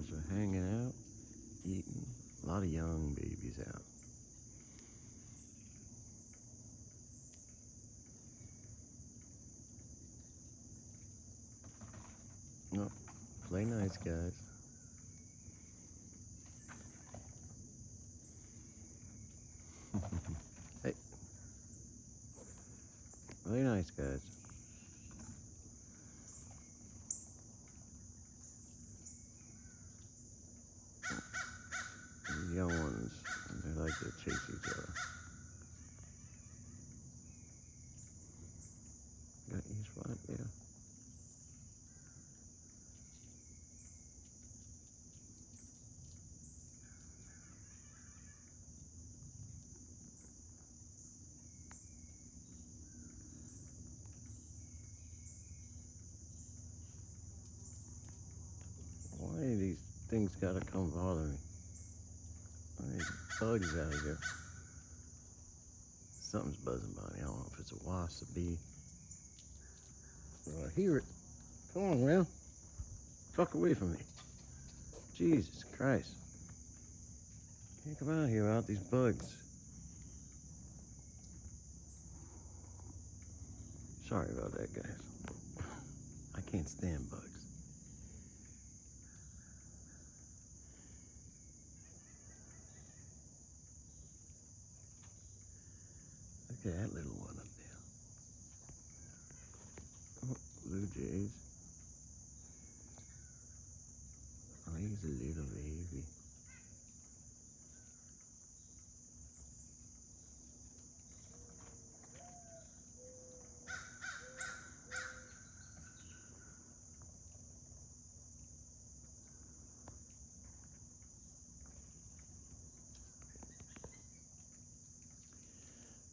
squirrels are hanging out, eating. A lot of young babies out. No, play nice, guys. Hey, play nice, guys. The young ones, they like to chase each other. Got you spot, yeah. Why do these things gotta come bother me? Why are these bugs out here? Something's buzzing by me. I don't know if it's a wasp, a bee. Oh, I hear it. Come on, man. Fuck away from me. Jesus Christ. Can't come out here without these bugs. Sorry about that, guys. I can't stand bugs. Look at that little one up there. Oh, blue jays. Oh, he's a little baby.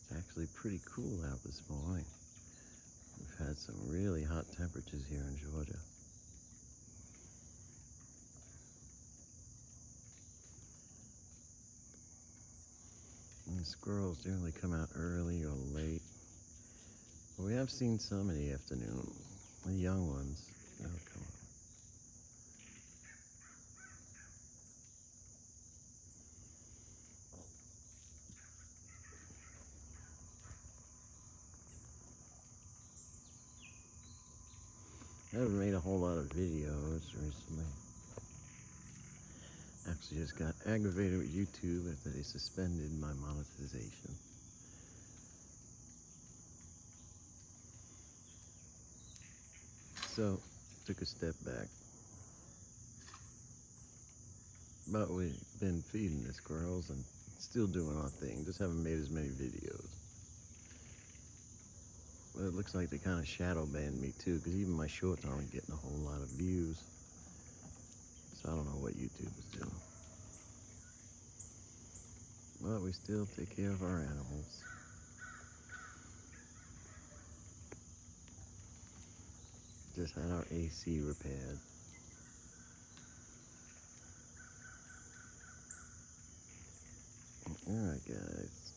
It's actually pretty cool out this morning. We've had some really hot temperatures here in Georgia. And the squirrels generally come out early or late. But we have seen some in the afternoon. The young ones, they'll come up. I haven't made a whole lot of videos recently. Actually just got aggravated with YouTube after they suspended my monetization. So, took a step back. But we've been feeding the squirrels and still doing our thing. Just haven't made as many videos. But it looks like they kind of shadow banned me too, because even my shorts aren't getting a whole lot of views. So I don't know what YouTube is doing. But we still take care of our animals. Just had our AC repaired. Alright, guys.